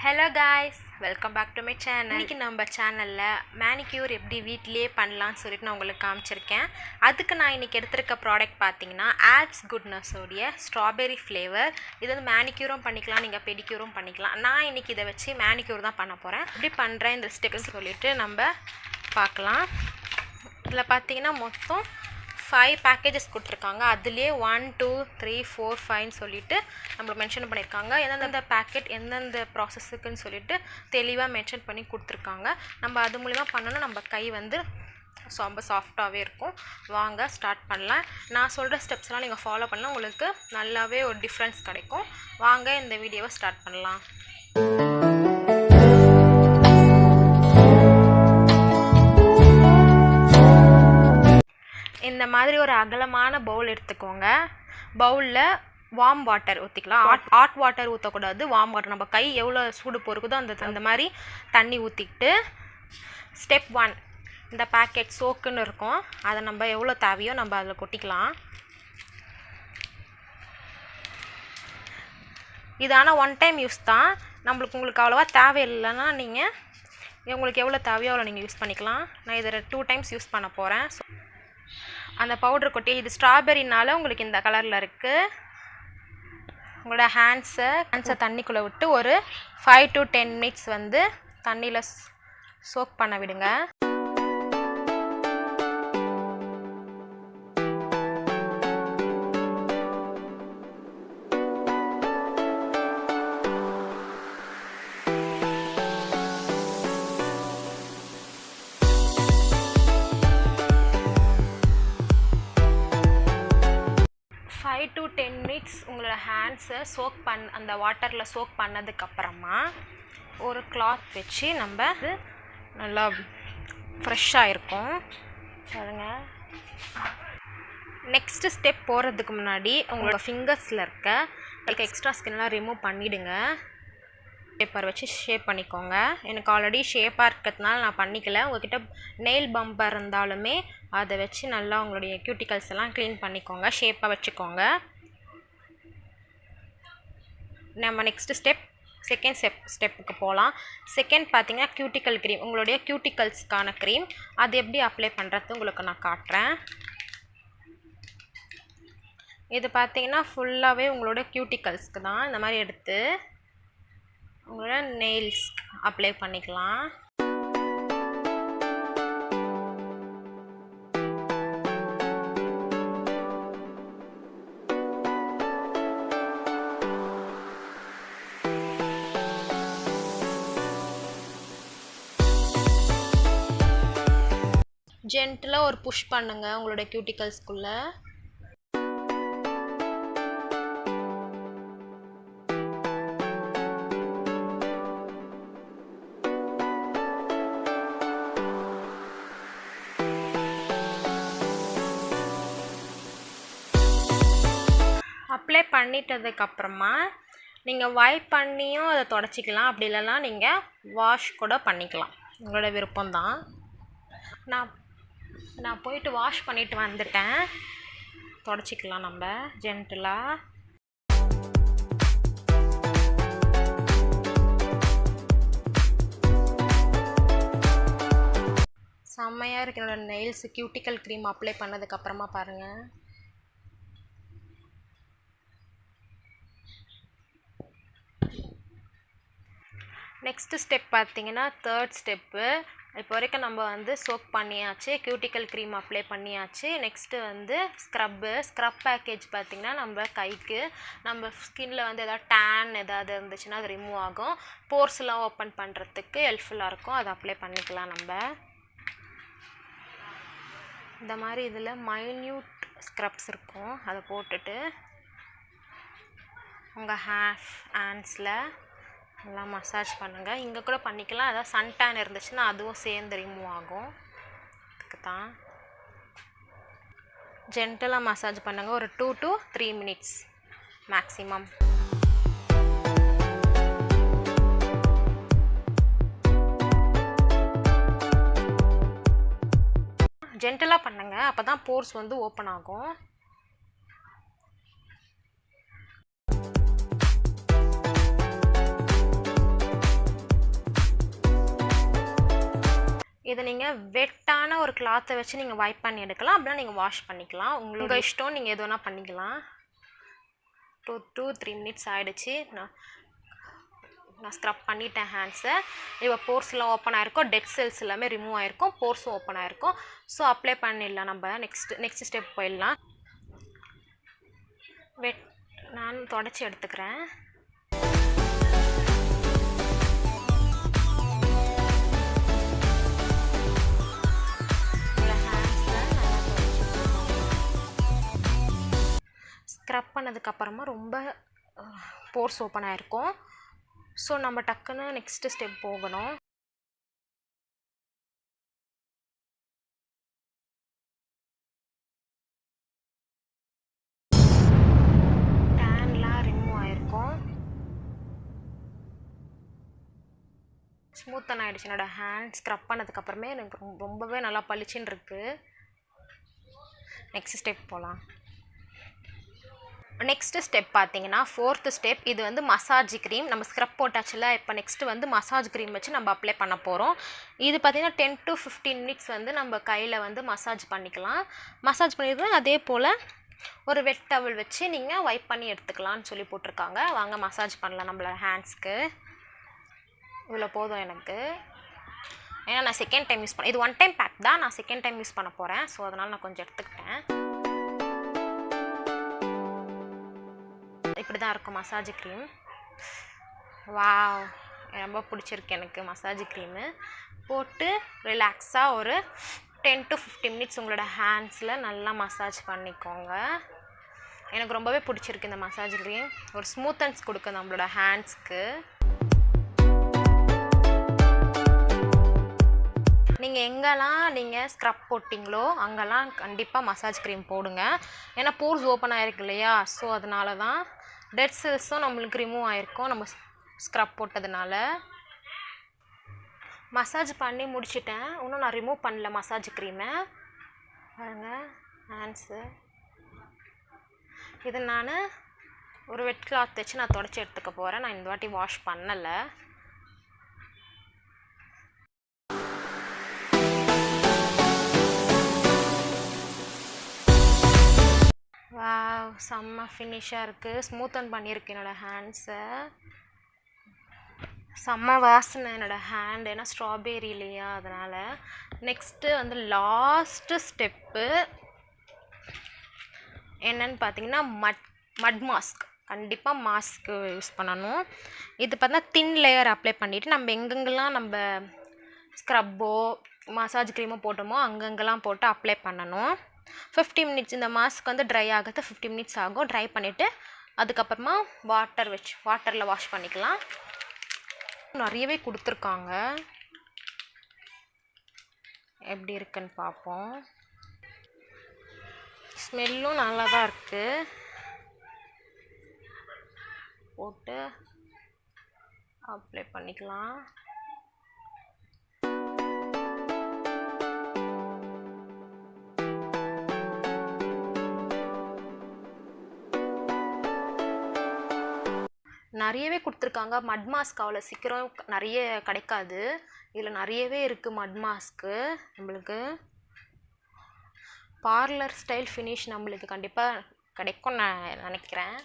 Hello guys, welcome back to my channel. இன்னைக்கு நம்ம சேனல்ல மேனிக்யூர் எப்படி வீட்லயே பண்ணலாம்னு சொல்லிட்டு நான் உங்களுக்கு காமிச்சிருக்கேன். அதுக்கு நான் இன்னைக்கு எடுத்துருக்க ப்ராடக்ட் பார்த்தீங்கன்னா alpsgoodness உடைய ஸ்ட்ராபெரி ஃப்ளேவர். இது வந்து மேனிக்யூரும் பண்ணிக்கலாம், நீங்கள் பெடிக்யூரும் பண்ணிக்கலாம். நான் இன்னைக்கு இதை வச்சு மேனிக்யூர் தான் பண்ண போகிறேன். எப்படி பண்ணுறேன் இந்த ஸ்டெப்ஸ் சொல்லிட்டு நம்ம பார்க்கலாம். இதில் பார்த்தீங்கன்னா மொத்தம் 5 பேக்கேஜஸ் கொடுத்துருக்காங்க. அதுலேயே 1 2 3 4 5 சொல்லிட்டு நம்மளுக்கு மென்ஷன் பண்ணியிருக்காங்க. எந்தெந்த பேக்கெட் எந்தெந்த ப்ராசஸுக்குன்னு சொல்லிட்டு தெளிவாக மென்ஷன் பண்ணி கொடுத்துருக்காங்க. நம்ம அது மூலிமா பண்ணணும், நம்ம கை வந்து ரொம்ப சாஃப்டாகவே இருக்கும். வாங்க ஸ்டார்ட் பண்ணலாம். நான் சொல்கிற ஸ்டெப்ஸ்லாம் நீங்கள் ஃபாலோ பண்ணால் உங்களுக்கு நல்லாவே ஒரு டிஃப்ரென்ஸ் கிடைக்கும். வாங்க இந்த வீடியோவை ஸ்டார்ட் பண்ணலாம். இந்த மாதிரி ஒரு அகலமான பவுல் எடுத்துக்கோங்க. பவுலில் வார்ம் வாட்டர் ஊற்றிக்கலாம். ஹாட் வாட்டர் ஊற்றக்கூடாது, வார்ம் வாட்டர். நம்ம கை எவ்வளோ சூடு பொறுக்குதோ அந்த மாதிரி தண்ணி ஊற்றிக்கிட்டு ஸ்டெப் 1 இந்த பேக்கெட் சோக்குன்னு இருக்கும், அதை நம்ம எவ்வளோ தேவையோ நம்ம அதில் கொட்டிக்கலாம். இது ஆனால் 1 டைம் யூஸ் தான். உங்களுக்கு அவ்வளோவா தேவையில்லைன்னா நீங்கள் உங்களுக்கு எவ்வளோ தேவையோ அவ்வளோ நீங்கள் யூஸ் பண்ணிக்கலாம். நான் இதை 2 டைம்ஸ் யூஸ் பண்ண போகிறேன். அந்த பவுடர் கொட்டி, இது ஸ்ட்ராபெரினால உங்களுக்கு இந்த கலரில் இருக்குது. உங்களோட ஹேண்ட்ஸை தண்ணிக்குள்ளே விட்டு ஒரு 5 to 10 மினிட்ஸ் வந்து தண்ணியில் சோக் பண்ண விடுங்க. to 10 மினிட்ஸ் உங்களோட ஹேண்ட்ஸை அந்த வாட்டரில் சோக் பண்ணதுக்கப்புறமா ஒரு கிளாத் வச்சு நம்ம நல்லா ஃப்ரெஷ்ஷாக இருக்கும் பாருங்கள். நெக்ஸ்ட்டு ஸ்டெப் போகிறதுக்கு முன்னாடி உங்களோட ஃபிங்கர்ஸில் இருக்க எக்ஸ்ட்ரா ஸ்கின்லாம் ரிமூவ் பண்ணிவிடுங்க. பேப்பர் வச்சு ஷேப் பண்ணிக்கோங்க. எனக்கு ஆல்ரெடி ஷேப்பாக இருக்கிறதுனால நான் பண்ணிக்கல. உங்கள்கிட்ட நெயில் பம்பர் இருந்தாலுமே அதை வச்சு நல்லா உங்களுடைய கியூட்டிகல்ஸ் எல்லாம் க்ளீன் பண்ணிக்கோங்க, ஷேப்பாக வச்சுக்கோங்க. நம்ம நெக்ஸ்ட்டு செகண்ட் ஸ்டெப்புக்கு போகலாம். செகண்ட் பார்த்தீங்கன்னா கியூட்டிக்கல் க்ரீம். உங்களுடைய கியூட்டிகல்ஸ்க்கான க்ரீம் அது எப்படி அப்ளை பண்ணுறது உங்களுக்கு நான் காட்டுறேன். இது பார்த்தீங்கன்னா ஃபுல்லாகவே உங்களோட கியூட்டிகல்ஸ்க்கு தான். இந்த மாதிரி எடுத்து உங்களோட நெயில்ஸ் அப்ளை பண்ணிக்கலாம். ஜென்டலாக ஒரு புஷ் பண்ணுங்கள் உங்களோட கியூட்டிகல்ஸ்குள்ளே. அப்ளை பண்ணிட்டதுக்கப்புறமா நீங்கள் வைப் பண்ணியும் அதை தொடச்சிக்கலாம். அப்படி இல்லைன்னா நீங்கள் வாஷ் கூட பண்ணிக்கலாம், உங்களோட விருப்பம்தான். நான் போயிட்டு வாஷ் பண்ணிவிட்டு வந்துட்டேன். தொடச்சிக்கலாம் நம்ம ஜென்டலாக. செம்மையாக இருக்கு என்னோடய நெயில்ஸ் கியூட்டிக்கல் க்ரீம் அப்ளை பண்ணதுக்கப்புறமா பாருங்கள். நெக்ஸ்ட்டு ஸ்டெப் பார்த்தீங்கன்னா 3rd ஸ்டெப்பு. இப்போ வரைக்கும் நம்ம வந்து சோக் பண்ணியாச்சு, கியூட்டிக்கல் க்ரீம் அப்ளை பண்ணியாச்சு. நெக்ஸ்ட்டு வந்து ஸ்க்ரப் பேக்கேஜ் பார்த்திங்கன்னா நம்ம கைக்கு நம்ம ஸ்கின்னில் வந்து எதாவது டேன் எதாவது இருந்துச்சுன்னா அது ரிமூவ் ஆகும். போர்ஸ்லாம் ஓப்பன் பண்ணுறதுக்கு ஹெல்ப்ஃபுல்லாக இருக்கும். அதை அப்ளை பண்ணிக்கலாம் நம்ம. இந்த மாதிரி இதில் மைன்யூட் ஸ்க்ரப்ஸ் இருக்கும், அதை போட்டுட்டு உங்கள் ஹேண்ட்ஸில் நல்லா மசாஜ் பண்ணுங்கள். இங்கே கூட பண்ணிக்கலாம். அதாவது சன் டேன் இருந்துச்சுன்னா அதுவும் சேர்ந்து ரிமூவ் ஆகும். அதுக்கு தான் ஜென்டலாக மசாஜ் பண்ணுங்கள். ஒரு 2 to 3 மினிட்ஸ் மேக்ஸிமம். ஜென்டலாக பண்ணுங்கள், அப்போ தான் போர்ஸ் வந்து ஓப்பன் ஆகும். இதை நீங்கள் வெட்டான ஒரு கிளாத்தை வச்சு நீங்கள் வைப் பண்ணி எடுக்கலாம், அப்படின்னா நீங்கள் வாஷ் பண்ணிக்கலாம். உங்களோட இஷ்டம், நீங்கள் எது வேணால் பண்ணிக்கலாம். 2-3 மினிட்ஸ் ஆகிடுச்சு. நான் ஸ்க்ரப் பண்ணிட்டேன் ஹேண்ட்ஸை. இப்போ போர்ஸ்லாம் ஓப்பன் ஆகிருக்கும், டெட் செல்ஸ் எல்லாமே ரிமூவ் ஆகிருக்கும், போர்ஸும் ஓப்பன் ஆகிருக்கும். ஸோ அப்ளை பண்ணிடலாம். நம்ம நெக்ஸ்ட் ஸ்டெப் போயிடலாம். நான் தொடச்சி எடுத்துக்கிறேன். ஸ்க்ரப் பண்ணதுக்கப்புறமா ரொம்ப போர்ஸ் ஓப்பன் ஆகிருக்கும். ஸோ நம்ம டக்குன்னு நெக்ஸ்ட்டு ஸ்டெப் போகணும். டேன்லாம் ரிமூவ் ஆகிருக்கும். ஸ்மூத்தன் ஆகிடுச்சு. என்னோடய ஹேண்ட் ஸ்க்ரப் பண்ணதுக்கப்புறமே எனக்கு ரொம்பவே நல்லா பளிச்சுன்னு இருக்குது. நெக்ஸ்ட் ஸ்டெப் போகலாம். நெக்ஸ்ட்டு ஸ்டெப் பார்த்தீங்கன்னா 4th ஸ்டெப். இது வந்து மசாஜ் க்ரீம். நம்ம ஸ்க்ரப் போட்டாச்சுல, இப்போ நெக்ஸ்ட்டு வந்து மசாஜ் க்ரீம் வச்சு நம்ம அப்ளை பண்ண போகிறோம். இது பார்த்திங்கன்னா 10 to 15 மினிட்ஸ் வந்து நம்ம கையில் வந்து மசாஜ் பண்ணிக்கலாம். மசாஜ் பண்ணிடுறது அதே போல் ஒரு வெட் டவல் வச்சு நீங்கள் வைப் பண்ணி எடுத்துக்கலான்னு சொல்லி போட்டிருக்காங்க. வாங்க மசாஜ் பண்ணலாம் நம்மளோட ஹேண்ட்ஸ்க்கு. இவ்வளோ போதும் எனக்கு, ஏன்னா நான் செகண்ட் டைம் யூஸ் பண்ணேன். இது 1 டைம் பேக் தான், நான் செகண்ட் டைம் யூஸ் பண்ண போகிறேன். ஸோ அதனால் நான் கொஞ்சம் எடுத்துக்கிட்டேன். இப்படி தான் இருக்கும் மசாஜ் க்ரீம். வாவ், ரொம்ப பிடிச்சிருக்கு எனக்கு மசாஜ் க்ரீமு. போட்டு ரிலாக்ஸாக ஒரு 10 to 15 மினிட்ஸ் உங்களோட ஹேண்ட்ஸில் நல்லா மசாஜ் பண்ணிக்கோங்க. எனக்கு ரொம்பவே பிடிச்சிருக்கு இந்த மசாஜ் க்ரீம். ஒரு ஸ்மூத்தன்ஸ் கொடுக்கும் நம்மளோட ஹேண்ட்ஸ்க்கு. நீங்கள் எங்கெல்லாம் நீங்கள் ஸ்க்ரப் போட்டிங்களோ அங்கெல்லாம் கண்டிப்பாக மசாஜ் க்ரீம் போடுங்க. ஏன்னா போர்ஸ் ஓப்பன் ஆகிருக்கு இல்லையா, ஸோ அதனால தான். டெட் செல்ஸும் நம்மளுக்கு ரிமூவ் ஆகிருக்கும் நம்ம ஸ்க்ரப் போட்டதுனால. மசாஜ் பண்ணி முடிச்சிட்டேன். இன்னும் நான் ரிமூவ் பண்ணல மசாஜ் க்ரீமை. பாருங்கள் ஹேண்ட்ஸு. இது நான் ஒரு வெட் கிளாத் வச்சு நான் தொடச்சி எடுத்துக்க போகிறேன். நான் இந்த வாட்டி வாஷ் பண்ணலை. வாவ், செம்ம ஃபினிஷாக இருக்குது. ஸ்மூத்தன் பண்ணியிருக்கு என்னோடய ஹேண்ட்ஸை. செம்ம வாசனை என்னோடய ஹேண்ட், ஏன்னா ஸ்ட்ராபெரி இல்லையா அதனால். நெக்ஸ்ட்டு வந்து லாஸ்ட்டு ஸ்டெப்பு என்னன்னு பார்த்தீங்கன்னா மட் மாஸ்க். கண்டிப்பாக மாஸ்க்கு யூஸ் பண்ணணும். இது பார்த்தா தின் லேயர் அப்ளை பண்ணிவிட்டு நம்ம எங்கெங்கெல்லாம் நம்ம ஸ்க்ரப்போ மசாஜ் க்ரீமோ போட்டோமோ அங்கங்கெல்லாம் போட்டு அப்ளை பண்ணணும். 50 மினிட்ஸ். இந்த மாஸ்க் வந்து ட்ரை ஆகிறது 50 மினிட்ஸ் ஆகும். ட்ரை பண்ணிவிட்டு அதுக்கப்புறமா வாட்டரில் வாஷ் பண்ணிக்கலாம். நிறையவே கொடுத்துருக்காங்க. எப்படி இருக்குன்னு பார்ப்போம். ஸ்மெல்லும் நல்லா தான் இருக்குது. போட்டு அப்ளை பண்ணிக்கலாம். நிறையவே கொடுத்துருக்காங்க. மட் மாஸ்க் அவ்வளோ சீக்கிரம் நிறைய கிடைக்காது. இதில் நிறையவே இருக்குது மட் மாஸ்க்கு. நம்மளுக்கு பார்லர் ஸ்டைல் ஃபினிஷ் நம்மளுக்கு கண்டிப்பாக கிடைக்கும் நான் நினைக்கிறேன்.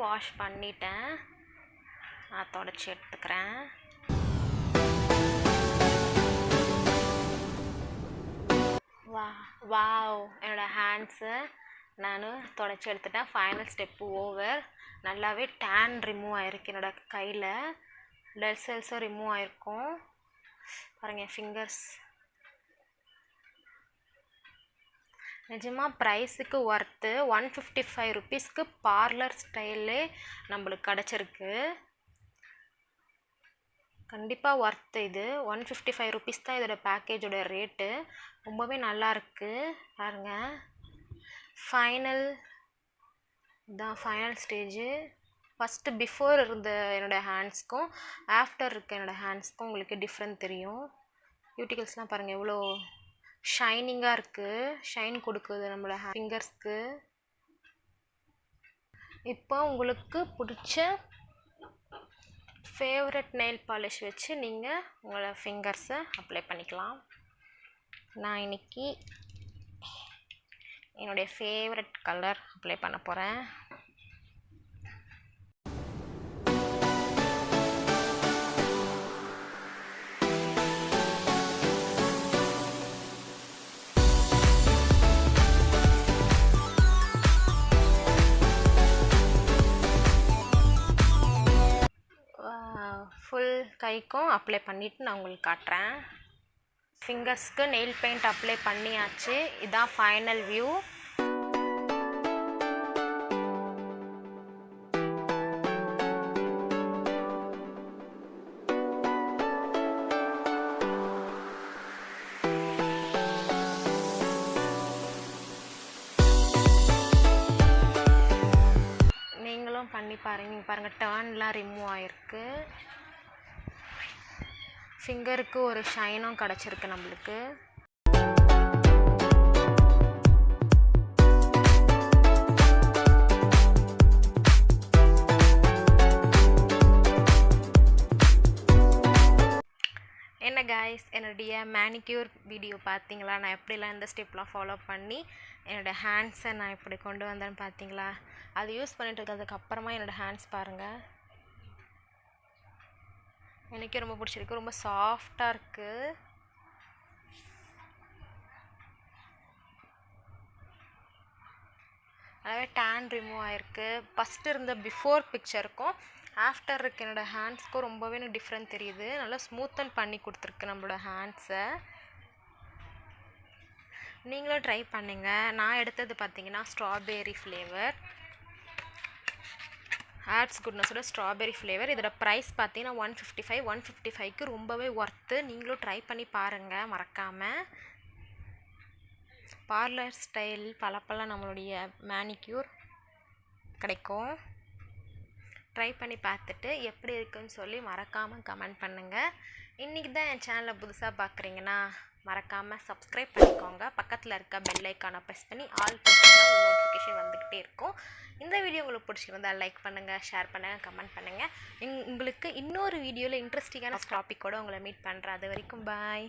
வாஷ் பண்ணிட்டேன். நான் தொடச்சி எடுத்துக்கிறேன். வாவ், என்னோடய ஹேண்ட்ஸு நான் தொடச்சி எடுத்துட்டேன். Final step over. நல்லாவே டேன் ரிமூவ் ஆகிருக்கு என்னோடய கையில். டெட் செல்ஸும் ரிமூவ் ஆகிருக்கும். பாருங்கள் ஃபிங்கர்ஸ். நிஜமாக ப்ரைஸுக்கு ஒர்த்து. 155 ருபீஸ்க்கு பார்லர் ஸ்டைல்லே நம்மளுக்கு கிடச்சிருக்கு. கண்டிப்பாக ஒர்த்து இது. 155 ருபீஸ் தான் இதோட பேக்கேஜோட ரேட்டு. ரொம்பவே நல்லாயிருக்கு. பாருங்கள் ஃபைனல் ஸ்டேஜு. ஃபஸ்ட்டு பிஃபோர் இருந்த என்னோடய ஹேண்ட்ஸ்க்கும் ஆஃப்டர் இருக்க என்னோடய ஹேண்ட்ஸ்க்கும் உங்களுக்கு டிஃப்ரெண்ட் தெரியும். க்யூட்டிகல்ஸ்லாம் பாருங்கள் எவ்வளோ ஷைனிங்காக இருக்குது, ஷைன் கொடுக்குது நம்மளோட ஃபிங்கர்ஸ்க்கு. இப்போ உங்களுக்கு பிடிச்ச ஃபேவரட் நெயில் பாலிஷ் வச்சு நீங்கள் உங்களோட ஃபிங்கர்ஸை அப்ளை பண்ணிக்கலாம். நான் இன்றைக்கி என்னுடைய ஃபேவரட் கலர் அப்ளை பண்ண போகிறேன். ஃபுல் கைக்கும் அப்ளை பண்ணிவிட்டு நான் உங்களுக்கு காட்டுறேன். ஃபிங்கர்ஸ்க்கு நெயில் பெயிண்ட் அப்ளை பண்ணியாச்சு. இதான் ஃபைனல் வியூ. நீங்களும் பண்ணி பாருங்கள். நீங்கள் பாருங்கள் டர்ன்லாம் ரிமூவ் ஆகிருக்கு. ஃபிங்கருக்கு ஒரு ஷைனும் கிடச்சிருக்கு நம்மளுக்கு. என்ன கைஸ், என்னுடைய மேனிக்யூர் வீடியோ பார்த்தீங்களா? நான் எப்படிலாம் இந்த ஸ்டெப்லாம் ஃபாலோ பண்ணி என்னோடய ஹேண்ட்ஸை நான் இப்படி கொண்டு வந்தேன்னு பார்த்தீங்களா? அது யூஸ் பண்ணிட்டு இருக்கிறதுக்கப்புறமா என்னோடய ஹேண்ட்ஸ் பாருங்கள், எனக்கே ரொம்ப பிடிச்சிருக்கு. ரொம்ப சாஃப்டாக இருக்குது. நல்லாவே டேன் ரிமூவ் ஆகிருக்கு. ஃபஸ்ட்டு இருந்த பிஃபோர் பிக்சருக்கும் ஆஃப்டர் இருக்க என்னோடய ஹேண்ட்ஸ்க்கும் ரொம்பவே எனக்கு டிஃப்ரெண்ட் தெரியுது. நல்லா ஸ்மூத்தன் பண்ணி கொடுத்துருக்கு நம்மளோட ஹேண்ட்ஸை. நீங்களும் ட்ரை பண்ணுங்கள். நான் எடுத்தது பார்த்தீங்கன்னா ஸ்ட்ராபெரி ஃப்ளேவர், ஆல்ப்ஸ் குட்னஸோட ஸ்ட்ராபெரி ஃப்ளேவர். இதோட ப்ரைஸ் பார்த்தீங்கன்னா 155. 155க்கு ரொம்பவே ஒர்த்து. நீங்களும் ட்ரை பண்ணி பாருங்கள் மறக்காமல். பார்லர் ஸ்டைல் பலப்பல நம்மளுடைய மேனிக்யூர் கிடைக்கும். ட்ரை பண்ணி பார்த்துட்டு எப்படி இருக்குன்னு சொல்லி மறக்காமல் கமெண்ட் பண்ணுங்கள். இன்றைக்கி தான் என் சேனலை புதுசாக பார்க்குறீங்கன்னா மறக்காமல் சப்ஸ்கிரைப் பண்ணிக்கோங்க. பக்கத்தில் இருக்க பெல் ஐக்கானை ப்ரெஸ் பண்ணி ஆல் பண்ணிங்கன்னா ஒரு நோட்டிஃபிகேஷன் வந்துக்கிட்டே இருக்கும். இந்த வீடியோ உங்களுக்கு பிடிச்சிருந்தால் லைக் பண்ணுங்கள், ஷேர் பண்ணுங்கள், கமெண்ட் பண்ணுங்கள். உங்களுக்கு இன்னொரு வீடியோவில் இன்ட்ரெஸ்டிங்கான டாப்பிக்கோடு உங்களை மீட் பண்ணுறேன். அது வரைக்கும் பாய்.